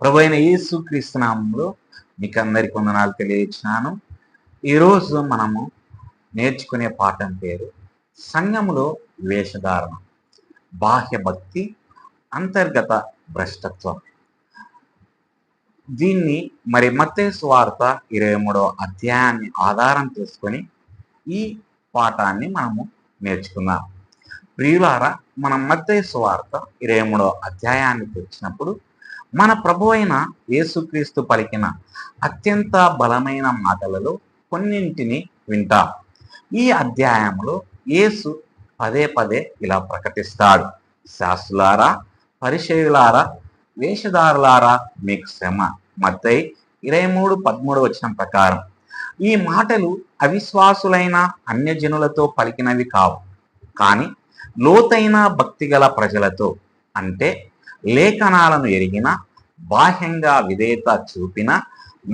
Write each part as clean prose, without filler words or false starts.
ప్రభు అయిన యేసుక్రీస్తు నామములో మీకు అందరికి వందనాలు తెలియజేస్తున్నాను. ఈరోజు మనము నేర్చుకునే పాఠం పేరు సంఘములో వేషధారణ, బాహ్య భక్తి, అంతర్గత భ్రష్టత్వం. దీన్ని మత్తయి సువార్త 23వ అధ్యాయాన్ని ఆధారం చేసుకొని ఈ పాఠాన్ని మనము నేర్చుకుందాం. ప్రియులారా, మనం మత్తయి సువార్త 23వ అధ్యాయానికి వచ్చినప్పుడు మన ప్రభు అయిన యేసుక్రీస్తు పలికిన అత్యంత బలమైన మాటలలో కొన్నింటిని వింటాం. ఈ అధ్యాయంలో యేసు పదే పదే ఇలా ప్రకటిస్తాడు: శాస్త్రులారా, పరిసయ్యులారా, వేషధారులారా, మీకు శ్రమ. మత్తయి 23:13 వచనం ప్రకారం ఈ మాటలు అవిశ్వాసులైన అన్యజనులతో పలికినవి కావు, కానీ లోతైన భక్తిగల ప్రజలతో, అంటే లేఖనాలను ఎరిగిన, బాహ్యంగా విధేయత చూపిన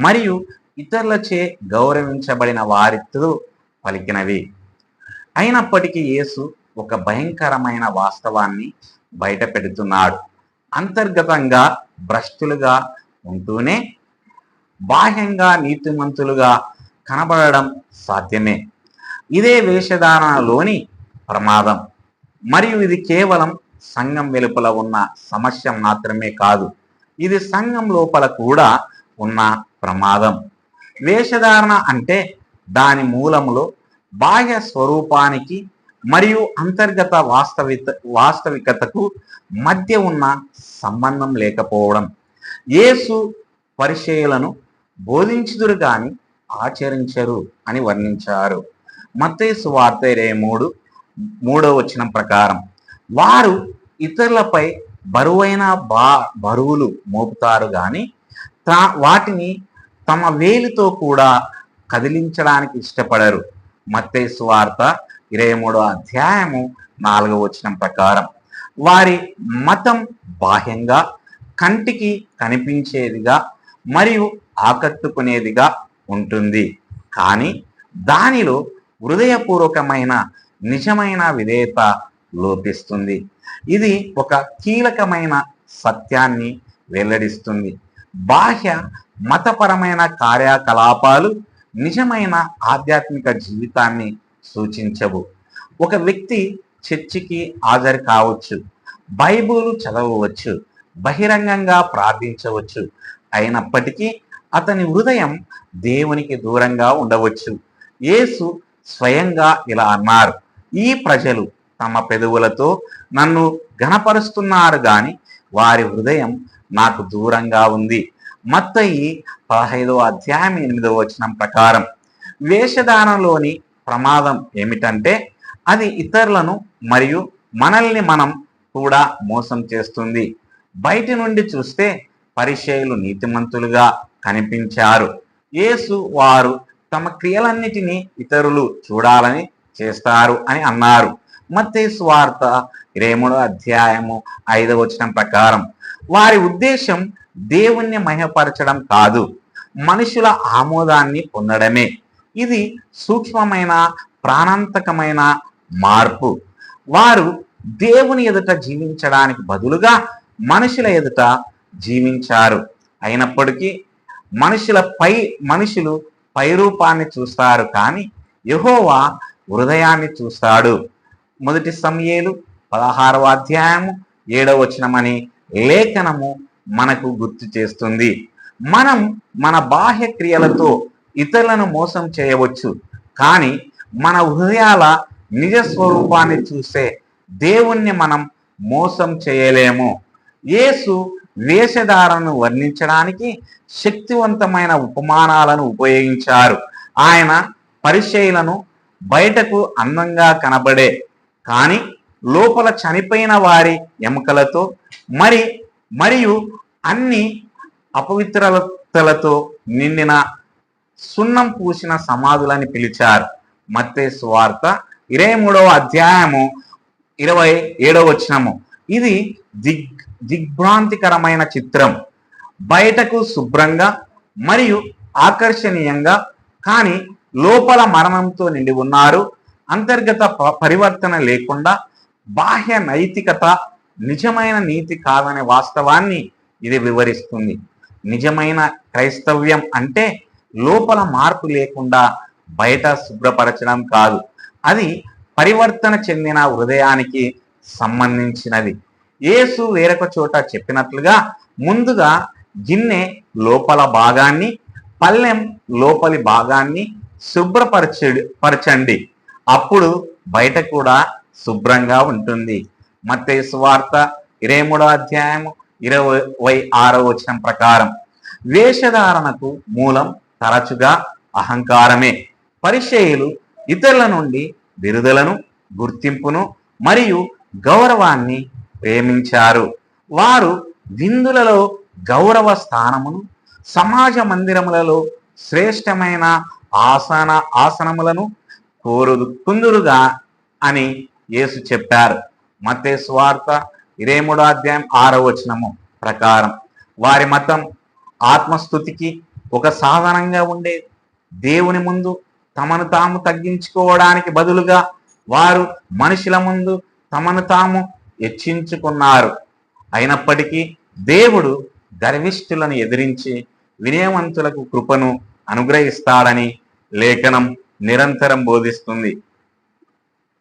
మరియు ఇతరులచే గౌరవించబడిన వారితో పలికినవి. అయినప్పటికీ యేసు ఒక భయంకరమైన వాస్తవాన్ని బయట పెడుతున్నాడు. అంతర్గతంగా భ్రష్టులుగా ఉంటూనే బాహ్యంగా నీతిమంతులుగా కనబడడం సాధ్యమే. ఇదే వేషధారణలోని ప్రమాదం. మరియు ఇది కేవలం సంఘం వెలుపల ఉన్న సమస్య మాత్రమే కాదు, ఇది సంఘం లోపల కూడా ఉన్న ప్రమాదం. వేషధారణ అంటే దాని మూలములో బాహ్య స్వరూపానికి మరియు అంతర్గత వాస్తవికతకు మధ్య ఉన్న సంబంధం లేకపోవడం. యేసు పరిచయులను బోధించుదురు గాని ఆచరించరు అని వర్ణించారు. మత్తయి సువార్త 23:3 వచనం ప్రకారం వారు ఇతరులపై బరువైన బరువులు మోపుతారు గాని వాటిని తమ వేలితో కూడా కదిలించడానికి ఇష్టపడరు. మత్తయి సువార్త 23వ అధ్యాయము 4వ వచనం ప్రకారం వారి మతం బాహ్యంగా, కంటికి కనిపించేదిగా మరియు ఆకట్టుకునేదిగా ఉంటుంది, కానీ దానిలో హృదయపూర్వకమైన నిజమైన విధేయత లోపిస్తుంది. ఇది ఒక కీలకమైన సత్యాన్ని వెల్లడిస్తుంది. బాహ్య మతపరమైన కార్యకలాపాలు నిజమైన ఆధ్యాత్మిక జీవితాన్ని సూచించవు. ఒక వ్యక్తి చర్చికి హాజరు కావచ్చు, బైబిల్ చదవవచ్చు, బహిరంగంగా ప్రార్థించవచ్చు, అయినప్పటికీ అతని హృదయం దేవునికి దూరంగా ఉండవచ్చు. యేసు స్వయంగా ఇలా అన్నారు: ఈ ప్రజలు తమ పెదవులతో నన్ను ఘనపరుస్తున్నారు గాని వారి హృదయం నాకు దూరంగా ఉంది. మత్తయి 15వ అధ్యాయం 8వ వచనం ప్రకారం వేషధారణలోని ప్రమాదం ఏమిటంటే అది ఇతరులను మరియు మనల్ని మనం కూడా మోసం చేస్తుంది. బయటి నుండి చూస్తే పరిసయ్యులు నీతిమంతులుగా కనిపించారు. యేసు వారు తమ క్రియలన్నిటినీ ఇతరులు చూడాలని చేస్తారు అని అన్నారు. మత్తయి సువార్త 23వ అధ్యాయము 5వ వచనం ప్రకారం వారి ఉద్దేశం దేవుణ్ణి మహిమపరచడం కాదు, మనుషుల ఆమోదాన్ని పొందడమే. ఇది సూక్ష్మమైన, ప్రాణాంతకమైన మార్పు. వారు దేవుని ఎదుట జీవించడానికి బదులుగా మనుషుల ఎదుట జీవించారు. అయినప్పటికీ మనుషులు పైరూపాన్ని చూస్తారు, కానీ యెహోవా హృదయాన్ని చూస్తాడు. 1 సమూయేలు 16వ అధ్యాయము 7వ వచనమని లేఖనము మనకు గుర్తు చేస్తుంది. మనం మన బాహ్య క్రియలతో ఇతరులను మోసం చేయవచ్చు, కానీ మన హృదయాల నిజ స్వరూపాన్ని చూసే దేవుణ్ణి మనం మోసం చేయలేము. యేసు వేషధారణను వర్ణించడానికి శక్తివంతమైన ఉపమానాలను ఉపయోగించారు. ఆయన పరిసయ్యులను బయటకు అందంగా కనబడే, కానీ లోపల చనిపోయిన వారి ఎముకలతో మరియు అన్ని అపవిత్రతలతో నిండిన సున్నం పూసిన సమాధులని పిలిచారు. మత్తయి సువార్త 23వ అధ్యాయము 27వ వచనము ఇది దిగ్భ్రాంతికరమైన చిత్రం. బయటకు శుభ్రంగా మరియు ఆకర్షణీయంగా, కానీ లోపల మరణంతో నిండి ఉన్నారు. అంతర్గత పరివర్తన లేకుండా బాహ్య నైతికత నిజమైన నీతి కాదనే వాస్తవాన్ని ఇది వివరిస్తుంది. నిజమైన క్రైస్తవ్యం అంటే లోపల మార్పు లేకుండా బయట శుభ్రపరచడం కాదు. అది పరివర్తన చెందిన హృదయానికి సంబంధించినది. యేసు వేరొక చోట చెప్పినట్లుగా ముందుగా గిన్నె లోపల భాగాన్ని, పళ్ళెం లోపలి భాగాన్ని శుభ్రపరచండి, అప్పుడు బయట కూడా శుభ్రంగా ఉంటుంది. మత్తయి సువార్త 23వ అధ్యాయం 26వ వచనం ప్రకారం వేషధారణకు మూలం తరచుగా అహంకారమే. పరిసయ్యులు ఇతరుల నుండి బిరుదులను, గుర్తింపును మరియు గౌరవాన్ని ప్రేమించారు. వారు విందులలో గౌరవ స్థానమును, సమాజ మందిరములలో శ్రేష్టమైన ఆసనములను కుందురుగా అని యేసు చెప్పారు. మత్తయి సువార్త 23వ అధ్యాయం 6వ వచనము ప్రకారం వారి మతం ఆత్మస్థుతికి ఒక సాధనంగా ఉండేది. దేవుని ముందు తమను తాము తగ్గించుకోవడానికి బదులుగా వారు మనుషుల ముందు తమను తాము హెచ్చించుకున్నారు. అయినప్పటికీ దేవుడు గర్విష్ఠులను ఎదిరించి వినయవంతులకు కృపను అనుగ్రహిస్తాడని లేఖనం నిరంతరం బోధిస్తుంది.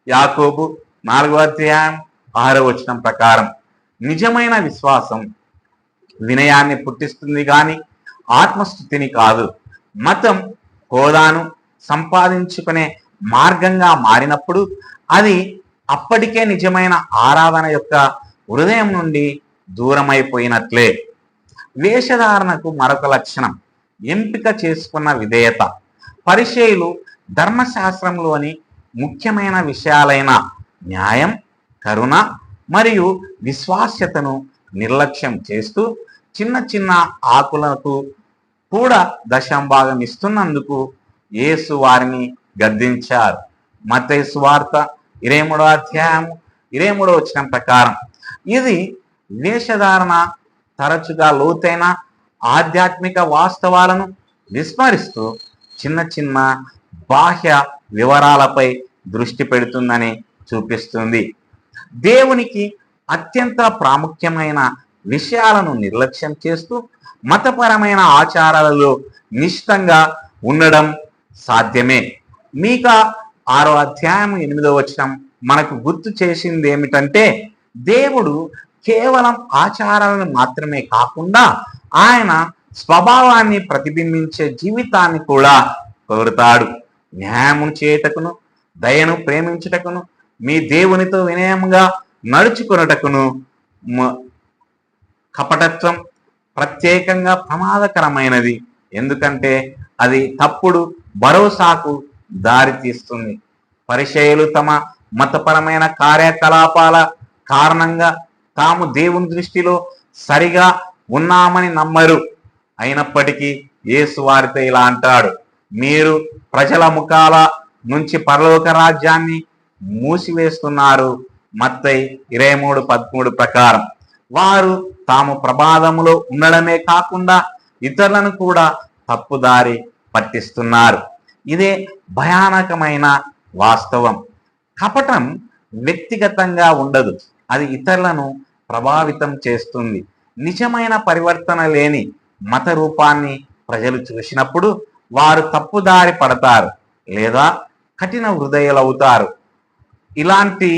యాకోబు 4వ అధ్యాయం 6వ వచనం ప్రకారం నిజమైన విశ్వాసం వినయాన్ని పుట్టిస్తుంది గాని ఆత్మస్థుతిని కాదు. మతం హోదాను సంపాదించుకునే మార్గంగా మారినప్పుడు అది అప్పటికే నిజమైన ఆరాధన యొక్క హృదయం నుండి దూరమైపోయినట్లే. వేషధారణకు మరొక లక్షణం ఎంపిక చేసుకున్న విధేయత. పరిసయ్యులు ధర్మశాస్త్రంలోని ముఖ్యమైన విషయాలైన న్యాయం, కరుణ మరియు విశ్వాస్యతను నిర్లక్ష్యం చేస్తూ చిన్న చిన్న ఆకులకు కూడా దశంభాగం ఇస్తున్నందుకు యేసు వారిని గద్దించారు. మత్తయి సువార్త 23వ అధ్యాయం 23వ వచనం ప్రకారం ఇది వేషధారణ తరచుగా లోతైన ఆధ్యాత్మిక వాస్తవాలను విస్మరిస్తూ చిన్న చిన్న బాహ్య వివరాలపై దృష్టి పెడుతుందని చూపిస్తుంది. దేవునికి అత్యంత ప్రాముఖ్యమైన విషయాలను నిర్లక్ష్యం చేస్తూ మతపరమైన ఆచారాలలో నిష్ఠంగా ఉండడం సాధ్యమే. మీకా 6వ అధ్యాయం 8వ వచనం మనకు గుర్తు చేసింది ఏమిటంటే దేవుడు కేవలం ఆచారాలను మాత్రమే కాకుండా ఆయన స్వభావాన్ని ప్రతిబింబించే జీవితాన్ని కూడా కోరుతాడు. న్యాయమును చేయుటకును, దయను ప్రేమించుటకును, మీ దేవునితో వినయంగా నడుచుకున్నటకును కపటత్వం ప్రత్యేకంగా ప్రమాదకరమైనది. ఎందుకంటే అది తప్పుడు భరోసాకు దారి తీస్తుంది. పరిసయ్యులు తమ మతపరమైన కార్యకలాపాల కారణంగా తాము దేవుని దృష్టిలో సరిగా ఉన్నామని నమ్మరు. అయినప్పటికీ యేసు వారితో ఇలా అంటాడు, మీరు ప్రజల ముఖాల నుంచి పరలోక రాజ్యాన్ని మూసివేస్తున్నారు. మత్తయి 23:13 ప్రకారం వారు తాము ప్రమాదములో ఉండడమే కాకుండా ఇతరులను కూడా తప్పుదారి పట్టిస్తున్నారు. ఇదే భయానకమైన వాస్తవం. కపటం వ్యక్తిగతంగా ఉండదు, అది ఇతరులను ప్రభావితం చేస్తుంది. నిజమైన పరివర్తన లేని మత రూపాన్ని ప్రజలు చూసినప్పుడు వారు తప్పుదారి పడతారు లేదా కఠిన హృదయులవుతారు. ఇలాంటి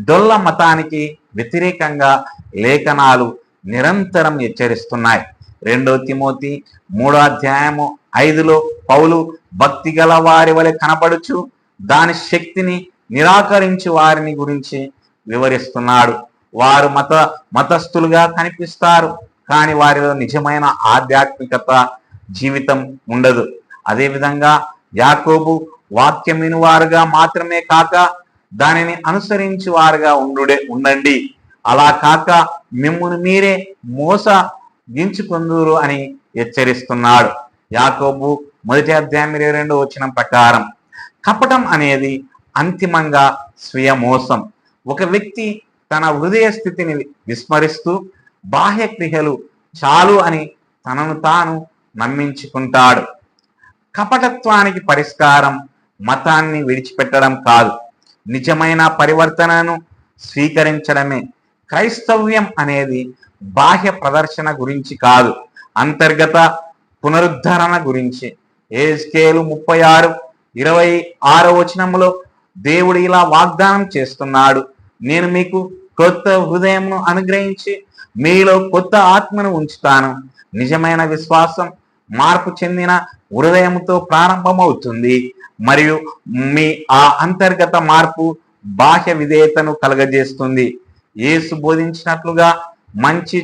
డొల్ల మతానికి వ్యతిరేకంగా లేఖనాలు నిరంతరం హెచ్చరిస్తున్నాయి. 2 తిమోతి 3వ అధ్యాయము 5లో పౌలు భక్తి గల వారి వలె కనపడుచు దాని శక్తిని నిరాకరించు వారిని గురించి వివరిస్తున్నాడు. వారు మతస్థులుగా కనిపిస్తారు, కానీ వారిలో నిజమైన ఆధ్యాత్మికత జీవితం ఉండదు. అదేవిధంగా యాకోబు వాక్యం వినువారుగా మాత్రమే కాక దానిని అనుసరించు వారుగా ఉండండి, అలా కాక మిమ్మును మీరే మోసగించుకుందురు అని హెచ్చరిస్తున్నాడు. యాకోబు 1వ అధ్యాయం 22వ వచనం ప్రకారం కపటం అనేది అంతిమంగా స్వీయ మోసం. ఒక వ్యక్తి తన హృదయ స్థితిని విస్మరిస్తూ బాహ్య క్రియలు చాలు అని తనను తాను నమ్మించుకుంటాడు. కపటత్వానికి పరిష్కారం మతాన్ని విడిచిపెట్టడం కాదు, నిజమైన పరివర్తనను స్వీకరించడమే. క్రైస్తవ్యం అనేది బాహ్య ప్రదర్శన గురించి కాదు, అంతర్గత పునరుద్ధరణ గురించి. యెహెజ్కేలు 36:26 దేవుడు ఇలా వాగ్దానం చేస్తున్నాడు, నేను మీకు కొత్త హృదయంను అనుగ్రహించి మీలో కొత్త ఆత్మను ఉంచుతాను. నిజమైన విశ్వాసం మార్పు చెందిన హృదయంతో ప్రారంభమవుతుంది మరియు మీ ఆ అంతర్గత మార్పు బాహ్య విధేయతను కలగజేస్తుంది. యేసు బోధించినట్లుగా మంచి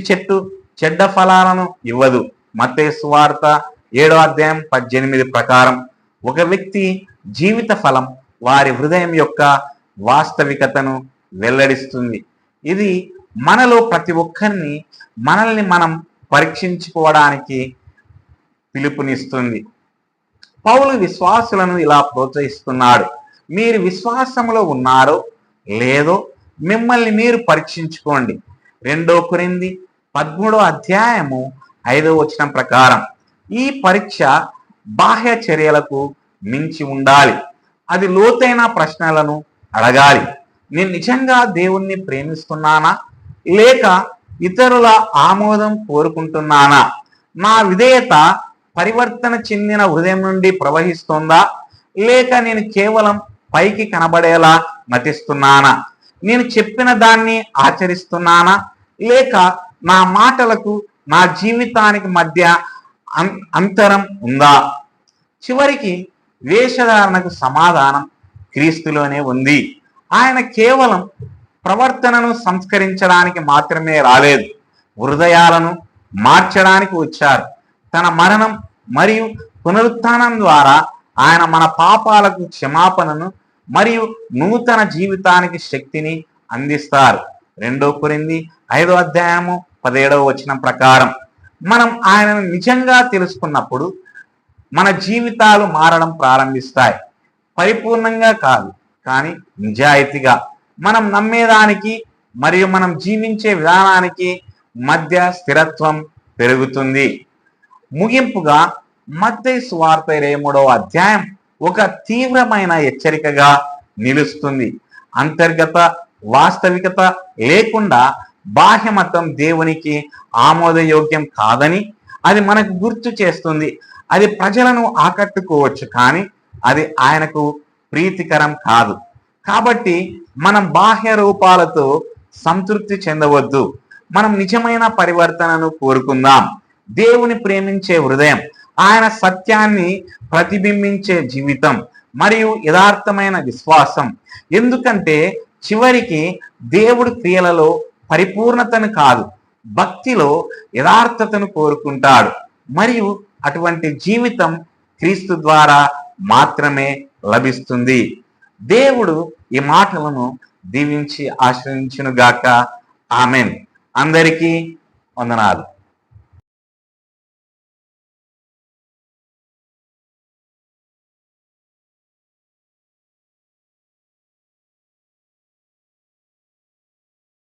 చెట్టు చెడ్డ ఫలాలను ఇవ్వదు. మత్తయి సువార్త 7:18 ప్రకారం ఒక వ్యక్తి జీవిత ఫలం వారి హృదయం యొక్క వాస్తవికతను వెల్లడిస్తుంది. ఇది మనలో ప్రతి ఒక్కరిని మనల్ని మనం పరీక్షించుకోవడానికి పిలుపునిస్తుంది. పౌలు విశ్వాసులను ఇలా ప్రోత్సహిస్తున్నాడు, మీరు విశ్వాసములో ఉన్నారో లేదో మిమ్మల్ని మీరు పరీక్షించుకోండి. 2 కొరింథీ 13:5 ప్రకారం ఈ పరీక్ష బాహ్య చర్యలకు మించి ఉండాలి. అది లోతైన ప్రశ్నలను అడగాలి. నేను నిజంగా దేవుణ్ణి ప్రేమిస్తున్నానా లేక ఇతరుల ఆమోదం కోరుకుంటున్నానా? నా విధేయత పరివర్తన చెందిన హృదయం నుండి ప్రవహిస్తుందా లేక నేను కేవలం పైకి కనబడేలా నటిస్తున్నానా? నేను చెప్పిన దాన్ని ఆచరిస్తున్నానా లేక నా మాటలకు నా జీవితానికి మధ్య అంతరం ఉందా? చివరికి వేషధారణకు సమాధానం క్రీస్తులోనే ఉంది. ఆయన కేవలం ప్రవర్తనను సంస్కరించడానికి మాత్రమే రాలేదు, హృదయాలను మార్చడానికి వచ్చారు. తన మరణం మరియు పునరుత్థానం ద్వారా ఆయన మన పాపాలకు క్షమాపణను మరియు నూతన జీవితానికి శక్తిని అందిస్తారు. 2 కొరింథీ 5:17 ప్రకారం మనం ఆయనను నిజంగా తెలుసుకున్నప్పుడు మన జీవితాలు మారడం ప్రారంభిస్తాయి. పరిపూర్ణంగా కాదు, కానీ నిజాయితీగా. మనం నమ్మేదానికి మరియు మనం జీవించే విధానానికి మధ్య స్థిరత్వం పెరుగుతుంది. ముగింపుగా మత్తయి సువార్త 23 ఒక తీవ్రమైన హెచ్చరికగా నిలుస్తుంది. అంతర్గత వాస్తవికత లేకుండా బాహ్య మతం దేవునికి ఆమోదయోగ్యం కాదని అది మనకు గుర్తు చేస్తుంది. అది ప్రజలను ఆకట్టుకోవచ్చు, కానీ అది ఆయనకు ప్రీతికరం కాదు. కాబట్టి మనం బాహ్య రూపాలతో సంతృప్తి చెందవద్దు. మనం నిజమైన పరివర్తనను కోరుకుందాం. దేవుని ప్రేమించే హృదయం, ఆయన సత్యాన్ని ప్రతిబింబించే జీవితం మరియు యథార్థమైన విశ్వాసం. ఎందుకంటే చివరికి దేవుడి క్రియలలో పరిపూర్ణతను కాదు, భక్తిలో యథార్థతను కోరుకుంటాడు. మరియు అటువంటి జీవితం క్రీస్తు ద్వారా మాత్రమే లభిస్తుంది. దేవుడు ఈ మాటలను దీవించి ఆశ్రయించునుగాక. ఆమెన్. అందరికీ వందనాలు.